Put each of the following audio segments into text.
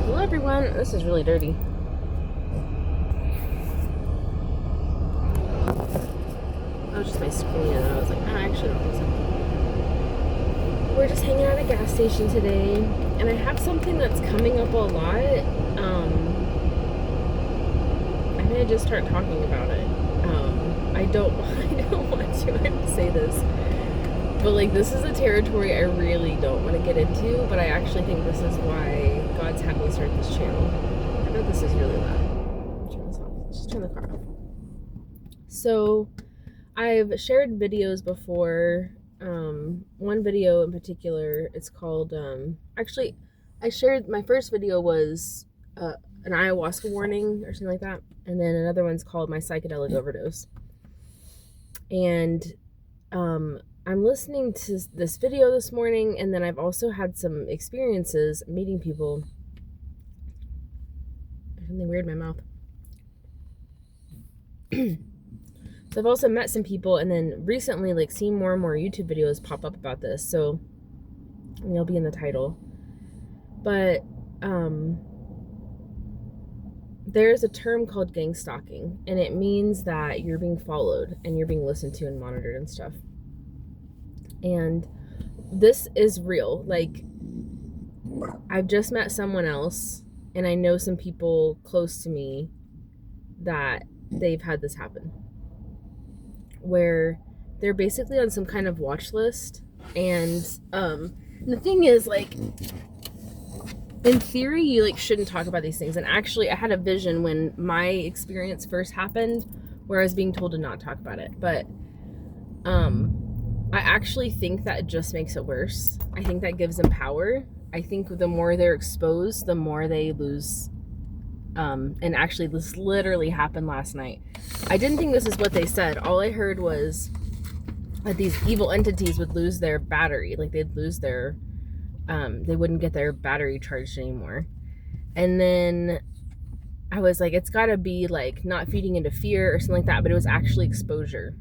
Hello everyone, this is really dirty. That was just my screen and I was like, I actually don't think so. We're just hanging out at a gas station today and I have something that's coming up a lot. I may just start talking about it. I don't want to say this. But like, this is a territory I really don't want to get into, but I actually think this is why God's had me start this channel. I know this is really loud. Turn this off. Just turn the car off. So, I've shared videos before. One video in particular, it's called, actually, I shared, my first video was an ayahuasca warning or something like that. And then another one's called my psychedelic overdose. And, I'm listening to this video this morning, and then I've also had some experiences meeting people. There's something weird in my mouth. So I've also met some people, and then recently, like, seen more and more YouTube videos pop up about this. So, I mean, it'll be in the title. But, there's a term called gangstalking, and it means that you're being followed and you're being listened to and monitored and stuff. And this is real. Like, I've just met someone else, and I know some people close to me that they've had this happen, where they're basically on some kind of watch list. And the thing is, like, in theory, you like shouldn't talk about these things. And actually, I had a vision when my experience first happened where I was being told to not talk about it. But I actually think that just makes it worse. I think that gives them power. I think the more they're exposed, the more they lose. And actually, this literally happened last night. I didn't think this is what they said. All I heard was that these evil entities would lose their battery. Like, they'd lose their, they wouldn't get their battery charged anymore. And then I was like, it's gotta be like not feeding into fear or something like that, but it was actually exposure.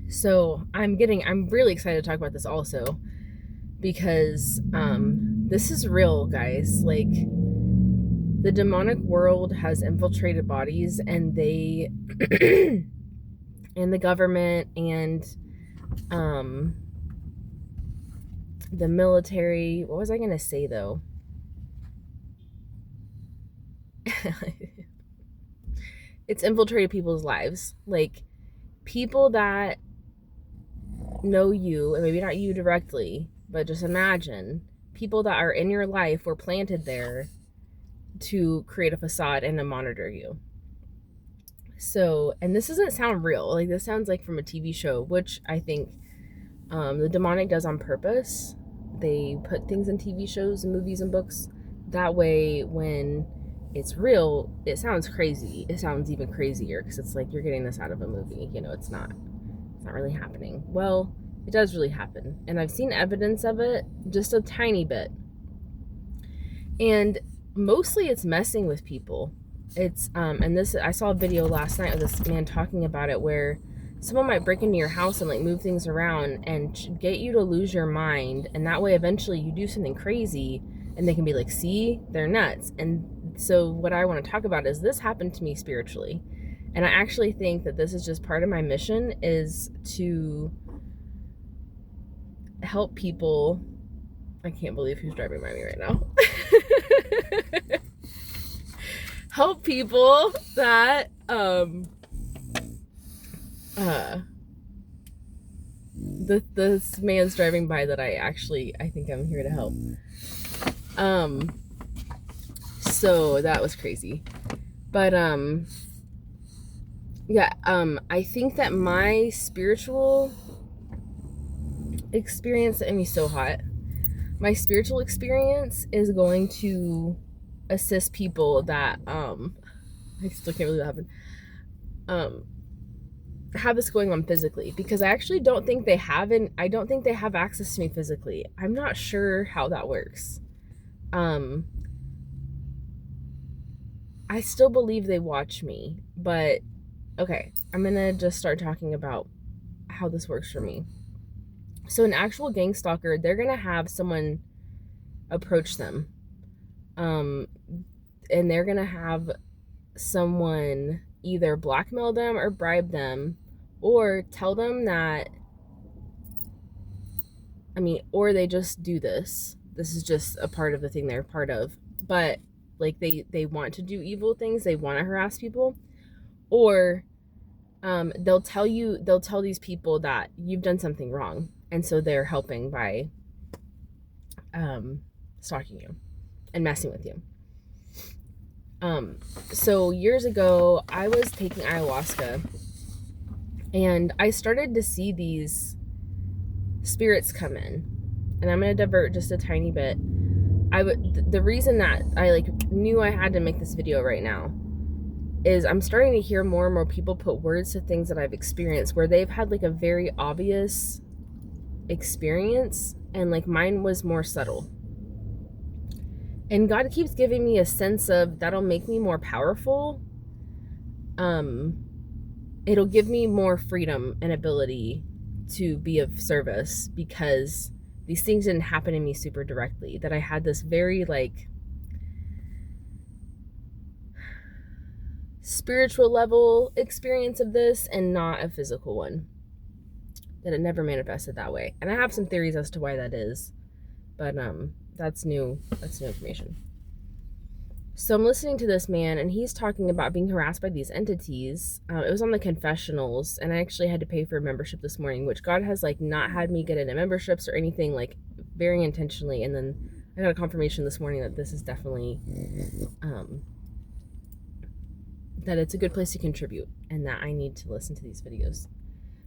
So I'm really excited to talk about this also, because this is real, guys. Like, the demonic world has infiltrated bodies, and they and the government and the military. What was I gonna say though? It's infiltrated people's lives. Like, people that know you, and maybe not you directly, but just imagine people that are in your life were planted there to create a facade and to monitor you. So, and this doesn't sound real. Like, this sounds like from a TV show, which I think the demonic does on purpose. They put things in TV shows and movies and books. That way, when it's real, it sounds crazy. It sounds even crazier, because it's like you're getting this out of a movie. You know, it's not really happening. Well, it does really happen. And I've seen evidence of it, just a tiny bit. And mostly it's messing with people. It's, and this, I saw a video last night of this man talking about it, where someone might break into your house and like move things around and get you to lose your mind. And that way, eventually you do something crazy and they can be like, see, they're nuts. And so what I want to talk about is this happened to me spiritually. And I actually think that this is just part of my mission, is to help people. I can't believe who's driving by me right now. Help people that this man's driving by that I think I'm here to help. So that was crazy. But yeah, I think that my spiritual experience, I mean, so hot. My spiritual experience is going to assist people that, I still can't believe that happened, have this going on physically, because I actually don't think they have access to me physically. I'm not sure how that works. I still believe they watch me, but okay, I'm gonna just start talking about how this works for me. So an actual gang stalker, they're gonna have someone approach them. and they're gonna have someone either blackmail them or bribe them or tell them that, or they just do this. This is just a part of the thing they're part of. But like they want to do evil things, they want to harass people, or they'll tell these people that you've done something wrong, and so they're helping by stalking you and messing with you. So years ago, I was taking ayahuasca, and I started to see these spirits come in. And I'm going to divert just a tiny bit. The reason that I knew I had to make this video right now is I'm starting to hear more and more people put words to things that I've experienced where they've had a very obvious experience, and mine was more subtle. And God keeps giving me a sense of that'll make me more powerful. It'll give me more freedom and ability to be of service, because these things didn't happen to me super directly. That I had this very spiritual level experience of this and not a physical one. That it never manifested that way. And I have some theories as to why that is. But that's new information. So I'm listening to this man, and he's talking about being harassed by these entities. It was on the confessionals, and I actually had to pay for a membership this morning, which God has not had me get into memberships or anything, very intentionally. And then I got a confirmation this morning that this is definitely that it's a good place to contribute, and that I need to listen to these videos.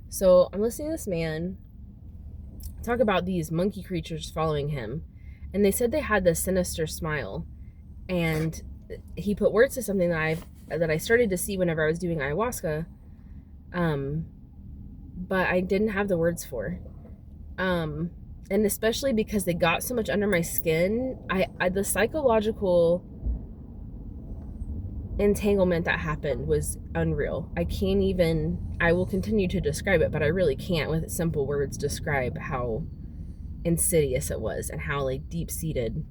So I'm listening to this man talk about these monkey creatures following him, and they said they had this sinister smile. And he put words to something that I started to see whenever I was doing ayahuasca, but I didn't have the words for. And especially because they got so much under my skin, the psychological entanglement that happened was unreal. I will continue to describe it, but I really can't with simple words describe how insidious it was and how deep-seated.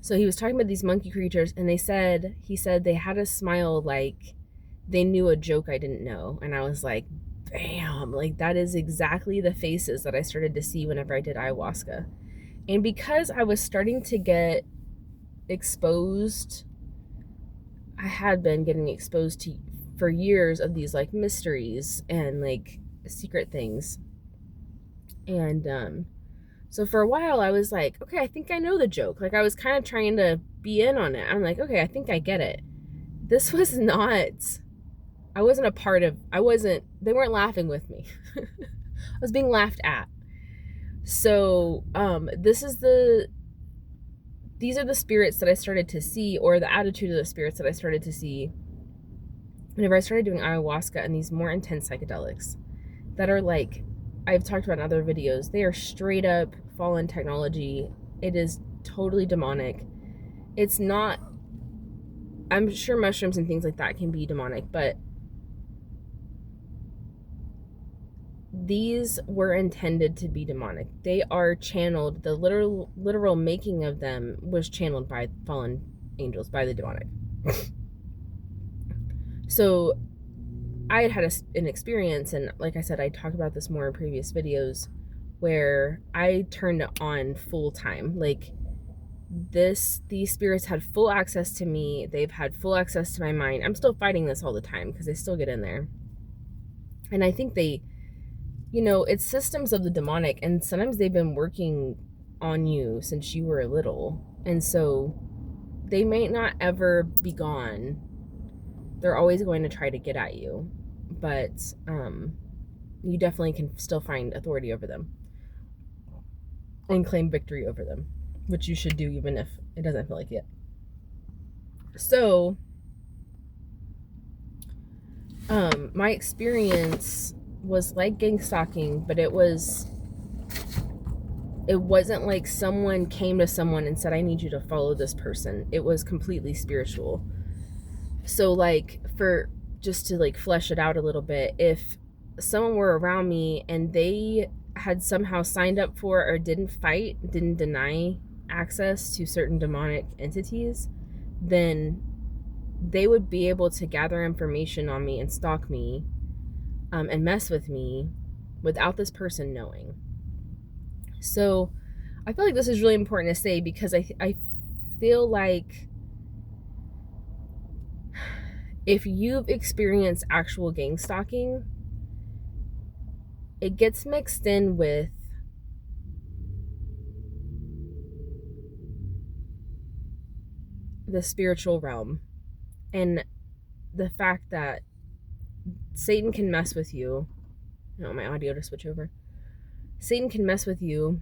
So he was talking about these monkey creatures, and he said they had a smile like they knew a joke I didn't know. And I was like, bam, that is exactly the faces that I started to see whenever I did ayahuasca. And because I was starting to get exposed, I had been getting exposed to for years of these mysteries and secret things. And so for a while I was like, okay, I think I know the joke. I was kind of trying to be in on it. I'm like, okay, I think I get it. This was not, I wasn't a part of, they weren't laughing with me. I was being laughed at. So these are the spirits that I started to see, or the attitude of the spirits that I started to see whenever I started doing ayahuasca and these more intense psychedelics that are I've talked about in other videos. They are straight up fallen technology. It is totally demonic. It's not, I'm sure mushrooms and things like that can be demonic, but these were intended to be demonic. They are channeled. The literal making of them was channeled by fallen angels, by the demonic. So I had an experience, and like I said, I talked about this more in previous videos, where I turned it on full time. These spirits had full access to me. They've had full access to my mind. I'm still fighting this all the time because they still get in there. And I think it's systems of the demonic, and sometimes they've been working on you since you were little. And so they may not ever be gone. They're always going to try to get at you. But you definitely can still find authority over them and claim victory over them, which you should do even if it doesn't feel like it. So my experience was like gangstalking, but it wasn't like someone came to someone and said, I need you to follow this person. It was completely spiritual. So for just to flesh it out a little bit, if someone were around me and they had somehow signed up for or didn't fight, didn't deny access to certain demonic entities, then they would be able to gather information on me and stalk me, and mess with me without this person knowing. So I feel like this is really important to say, because I feel like if you've experienced actual gang stalking, it gets mixed in with the spiritual realm, and the fact that Satan can mess with you. I don't want my audio to switch over. Satan can mess with you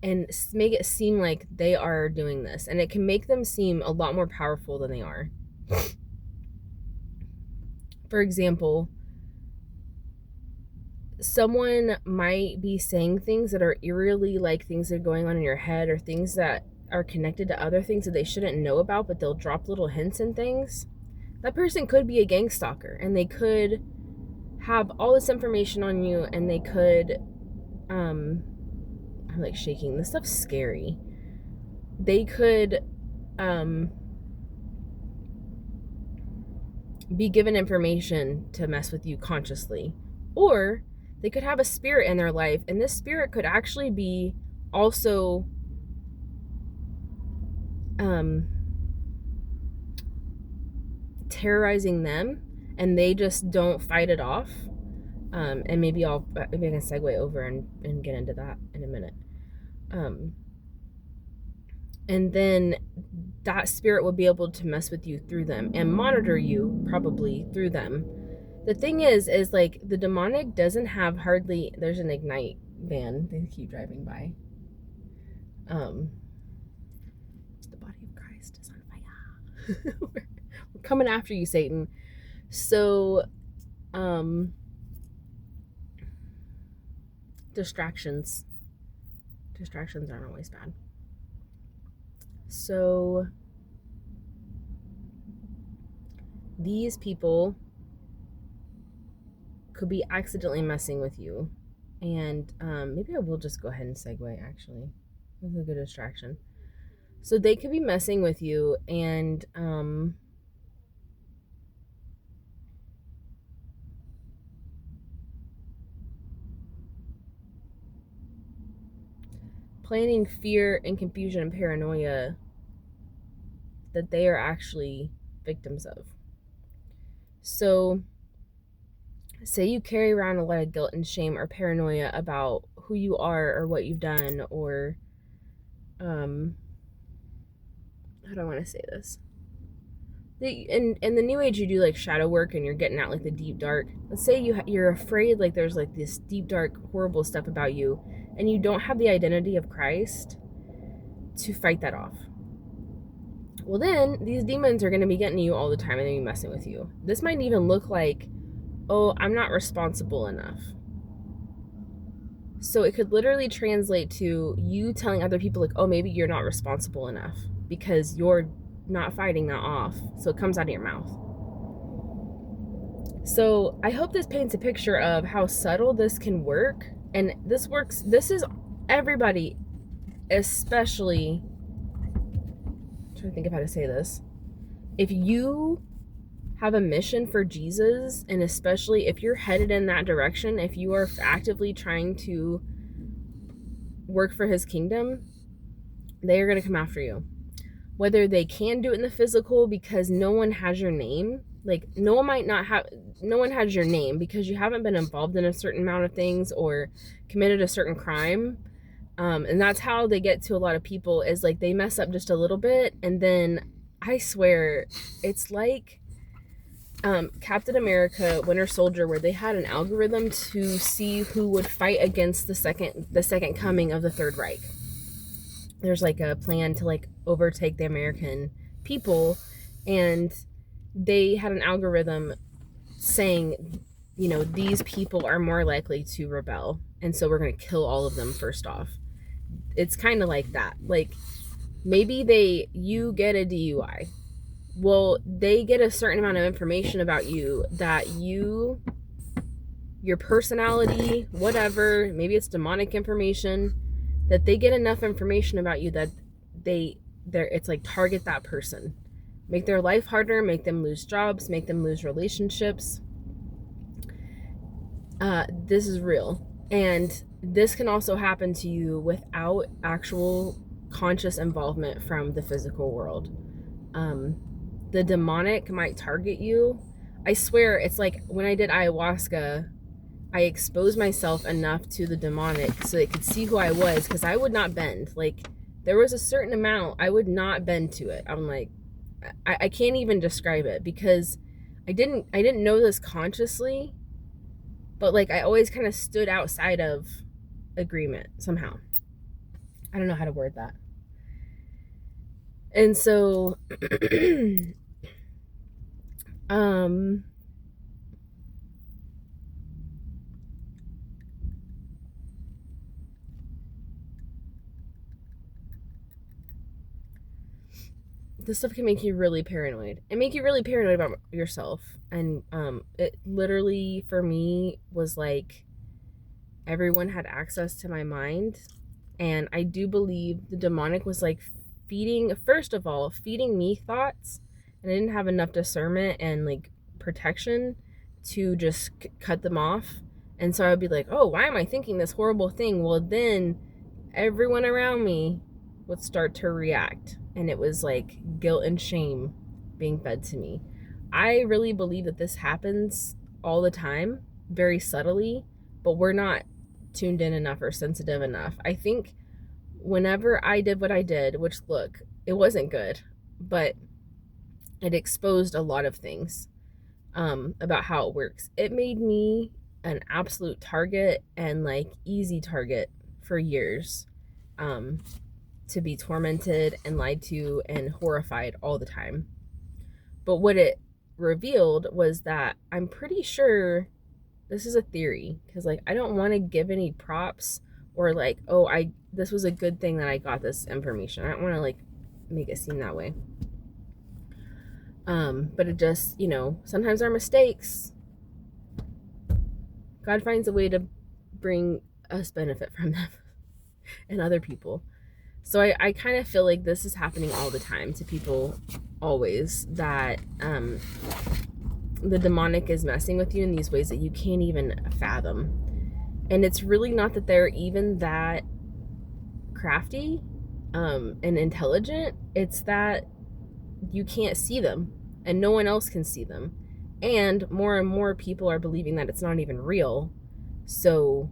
and make it seem like they are doing this, and it can make them seem a lot more powerful than they are. For example, someone might be saying things that are eerily like things that are going on in your head, or things that are connected to other things that they shouldn't know about, but they'll drop little hints and things. That person could be a gang stalker, and they could have all this information on you, and they could I'm like shaking. This stuff's scary. They could be given information to mess with you consciously, or they could have a spirit in their life, and this spirit could actually be also terrorizing them, and they just don't fight it off. And maybe I can segue over and get into that in a minute. And then that spirit will be able to mess with you through them and monitor you probably through them. The thing is like, the demonic doesn't have hardly, there's an Ignite van, they keep driving by. The body of Christ is on fire. We're coming after you, Satan. So, distractions aren't always bad. So these people could be accidentally messing with you, and maybe I will just go ahead and segue. Actually, this is a good distraction. So they could be messing with you, and planting fear and confusion and paranoia that they are actually victims of. So say you carry around a lot of guilt and shame or paranoia about who you are or what you've done, or how do I want to say this? In the new age, you do like shadow work, and you're getting out like the deep dark. Let's say you're afraid, like there's like this deep dark horrible stuff about you, and you don't have the identity of Christ to fight that off. Well, then these demons are going to be getting you all the time, and they're going to be messing with you. This might even look like, oh, I'm not responsible enough. So it could literally translate to you telling other people like, oh, maybe you're not responsible enough because you're not fighting that off. So it comes out of your mouth. So I hope this paints a picture of how subtle this can work. And this works. This is everybody, especially, I'm trying to think of how to say this. If you have a mission for Jesus, and especially if you're headed in that direction, if you are actively trying to work for his kingdom, they are going to come after you. Whether they can do it in the physical because no one has your name, like no one has your name because you haven't been involved in a certain amount of things or committed a certain crime. And that's how they get to a lot of people, is like they mess up just a little bit, and then I swear it's like Captain America, Winter Soldier, where they had an algorithm to see who would fight against the second coming of the Third Reich. There's like a plan to like overtake the American people, and they had an algorithm saying, you know, these people are more likely to rebel, and so we're going to kill all of them first off. It's kind of like that. Like maybe you get a DUI. Well, they get a certain amount of information about you, that your personality, whatever, maybe it's demonic information, that they get enough information about you that it's like target that person, make their life harder, make them lose jobs, make them lose relationships. This is real. And this can also happen to you without actual conscious involvement from the physical world. The demonic might target you. I swear, it's like when I did ayahuasca, I exposed myself enough to the demonic so they could see who I was, because I would not bend. Like, there was a certain amount I would not bend to it. I'm like, I can't even describe it, because I didn't know this consciously, but like I always kind of stood outside of agreement somehow. I don't know how to word that. And so this stuff can make you really paranoid and make you really paranoid about yourself. And it literally for me was like everyone had access to my mind. And I do believe the demonic was like first of all, feeding me thoughts. And I didn't have enough discernment and like protection to just cut them off. And so I'd be like, oh, why am I thinking this horrible thing? Well, then everyone around me would start to react. And it was like guilt and shame being fed to me. I really believe that this happens all the time, very subtly, but we're not tuned in enough or sensitive enough. I think whenever I did what I did, which look, it wasn't good, but it exposed a lot of things about how it works. It made me an absolute target and like easy target for years, to be tormented and lied to and horrified all the time. But what it revealed was that I'm pretty sure this is a theory, because like I don't want to give any props or like, oh, this was a good thing that I got this information. I don't want to like make it seem that way. But it just, sometimes our mistakes, God finds a way to bring us benefit from them and other people. So I kind of feel like this is happening all the time to people, always, that the demonic is messing with you in these ways that you can't even fathom. And it's really not that they're even that crafty and intelligent. It's that you can't see them and no one else can see them. And more people are believing that it's not even real. So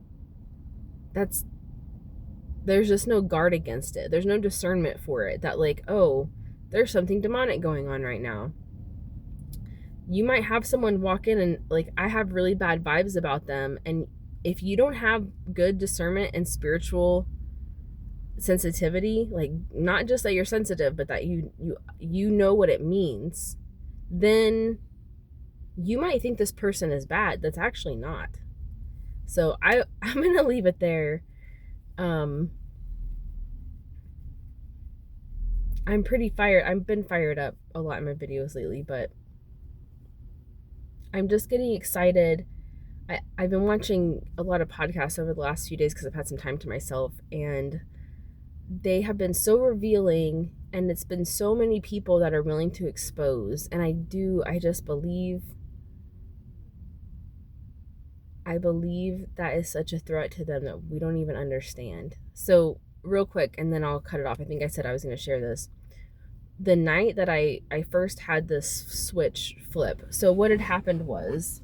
there's just no guard against it. There's no discernment for it that like, oh, there's something demonic going on right now. You might have someone walk in and like, I have really bad vibes about them. And if you don't have good discernment and spiritual sensitivity, like not just that you're sensitive, but that you know what it means, then you might think this person is bad. That's actually not. So I'm going to leave it there. I'm pretty fired. I've been fired up a lot in my videos lately, but I'm just getting excited. I've been watching a lot of podcasts over the last few days because I've had some time to myself, and they have been so revealing, and it's been so many people that are willing to expose. And I just believe that is such a threat to them that we don't even understand. So real quick, and then I'll cut it off. I think I said I was going to share this. The night that I first had this switch flip. So what had happened was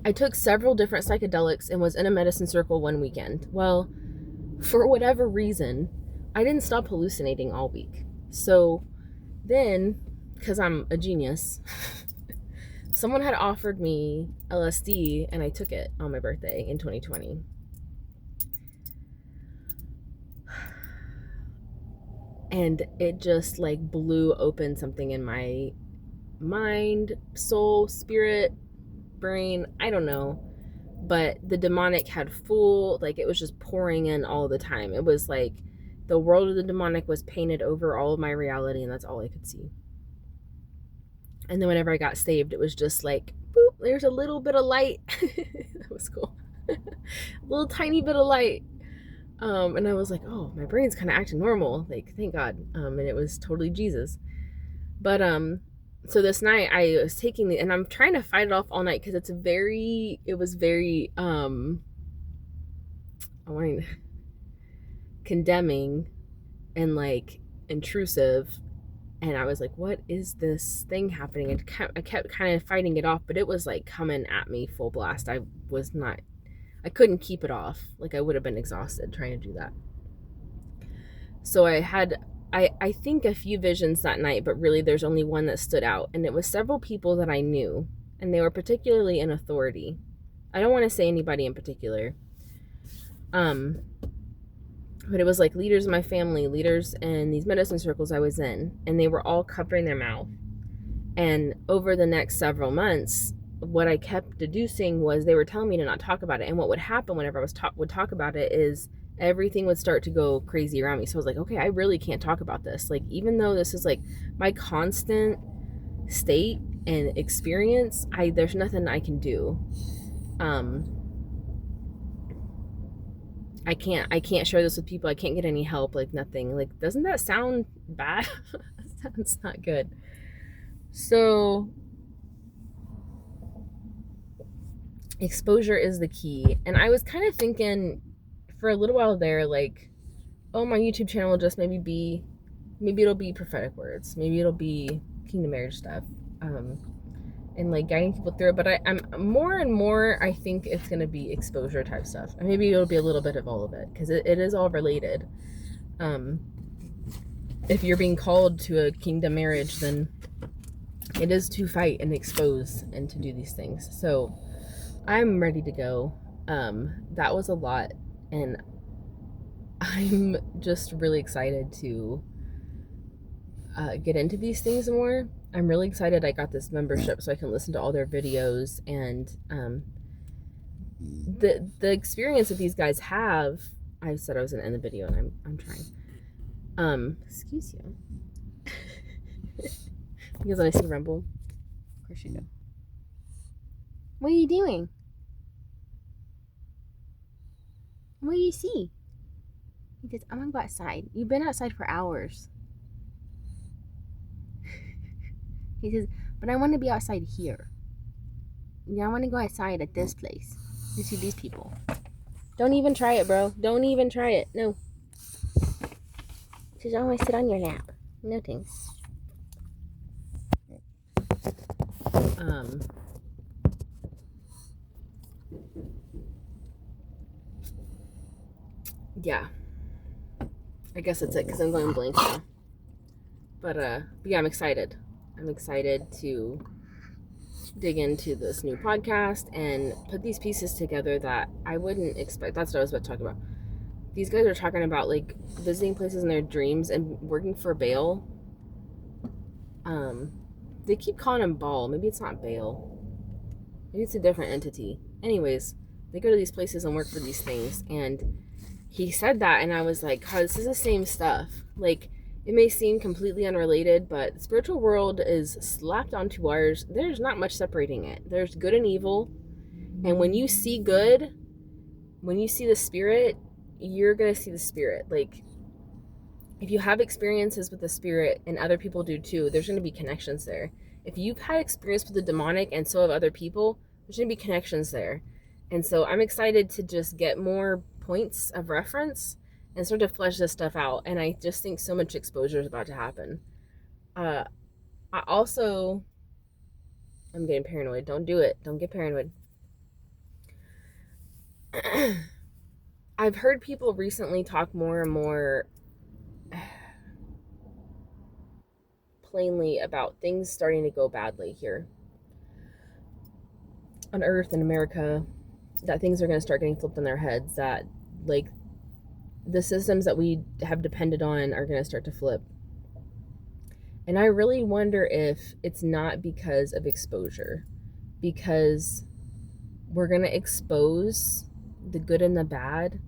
I took several different psychedelics and was in a medicine circle one weekend. Well, for whatever reason, I didn't stop hallucinating all week. So then, because I'm a genius, someone had offered me LSD and I took it on my birthday in 2020. And it just like blew open something in my mind, soul, spirit, brain, I don't know. But the demonic had full, like it was just pouring in all the time. It was like the world of the demonic was painted over all of my reality, and that's all I could see. And then whenever I got saved, it was just like boop, there's a little bit of light. That was cool. A little tiny bit of light. And I was like, oh, my brain's kind of acting normal. Like, thank God. And it was totally Jesus. But, so this night I was taking and I'm trying to fight it off all night because it was very, condemning and like intrusive. And I was like, what is this thing happening? And I kept kind of fighting it off, but it was like coming at me full blast. I couldn't keep it off. Like, I would have been exhausted trying to do that. So I had, I think, a few visions that night, but really there's only one that stood out. And it was several people that I knew, and they were particularly in authority. I don't want to say anybody in particular. But it was like leaders in my family, leaders in these medicine circles I was in, and they were all covering their mouth. And over the next several months, what I kept deducing was they were telling me to not talk about it. And what would happen whenever I would talk about it is everything would start to go crazy around me. So I was like, okay, I really can't talk about this. Like, even though this is like my constant state and experience, there's nothing I can do. I can't share this with people. I can't get any help, like nothing. Like, doesn't that sound bad? That sounds not good. So exposure is the key. And I was kind of thinking for a little while there, like, oh, my YouTube channel will just maybe it'll be prophetic words. Maybe it'll be kingdom marriage stuff. And like guiding people through it. But I'm more and more, I think it's going to be exposure type stuff. And maybe it'll be a little bit of all of it, because it is all related. If you're being called to a kingdom marriage, then it is to fight and expose and to do these things. So I'm ready to go. That was a lot. And I'm just really excited to get into these things more. I'm really excited I got this membership so I can listen to all their videos, and the experience that these guys have. I said I was gonna end the video, and I'm trying. Excuse you. Because when I see Rumble, of course you do. What are you doing? What do you see? He says, I'm gonna go outside. You've been outside for hours. He says, but I want to be outside here. Yeah, I want to go outside at this place and see these people. Don't even try it, bro. Don't even try it. No. He says, I want to sit on your lap. No thanks. Yeah. I guess that's it, because I'm going blank now. But yeah, I'm excited. I'm excited to dig into this new podcast and put these pieces together that I wouldn't expect. That's what I was about to talk about. These guys are talking about like visiting places in their dreams and working for Baal. They keep calling him Baal. Maybe it's not Baal. Maybe it's a different entity. Anyways, they go to these places and work for these things. And he said that, and I was like, God, this is the same stuff. Like, it may seem completely unrelated, but the spiritual world is slapped onto ours. There's not much separating it. There's good and evil. And when you see good, when you see the spirit, you're going to see the spirit. Like, if you have experiences with the spirit, and other people do too, there's going to be connections there. If you've had experience with the demonic and so have other people, there's going to be connections there. And so I'm excited to just get more points of reference and start to flesh this stuff out. And I just think so much exposure is about to happen. I'm getting paranoid. Don't do it. Don't get paranoid. I've heard people recently talk more and more plainly about things starting to go badly here on Earth in America, that things are going to start getting flipped on their heads, that like the systems that we have depended on are going to start to flip. And I really wonder if it's not because of exposure, because we're going to expose the good and the bad,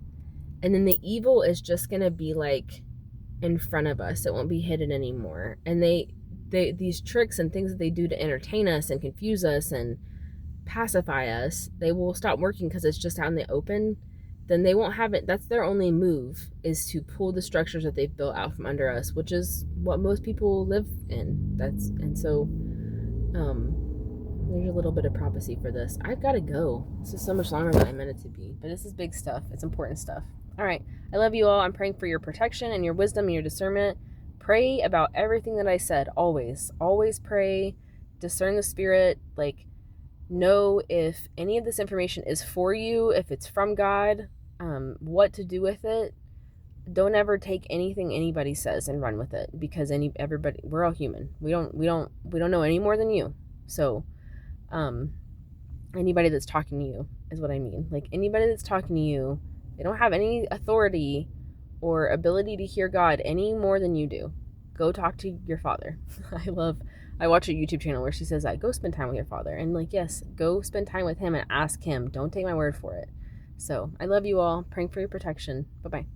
and then the evil is just going to be like in front of us. It won't be hidden anymore. And these tricks and things that they do to entertain us and confuse us and pacify us, they will stop working because it's just out in the open, then they won't have it. That's their only move, is to pull the structures that they've built out from under us, which is what most people live in. There's a little bit of prophecy for this. I've got to go. This is so much longer than I meant it to be, but this is big stuff. It's important stuff. All right. I love you all. I'm praying for your protection and your wisdom and your discernment. Pray about everything that I said. Always. Always pray. Discern the spirit. Like, know if any of this information is for you, if it's from God, what to do with it. Don't ever take anything anybody says and run with it, because everybody, we're all human. We don't know any more than you. So, anybody that's talking to you is what I mean. Like, anybody that's talking to you, they don't have any authority or ability to hear God any more than you do. Go talk to your father. I watch a YouTube channel where she says that. Go spend time with your father. And like, yes, go spend time with him and ask him. Don't take my word for it. So I love you all. Praying for your protection. Bye-bye.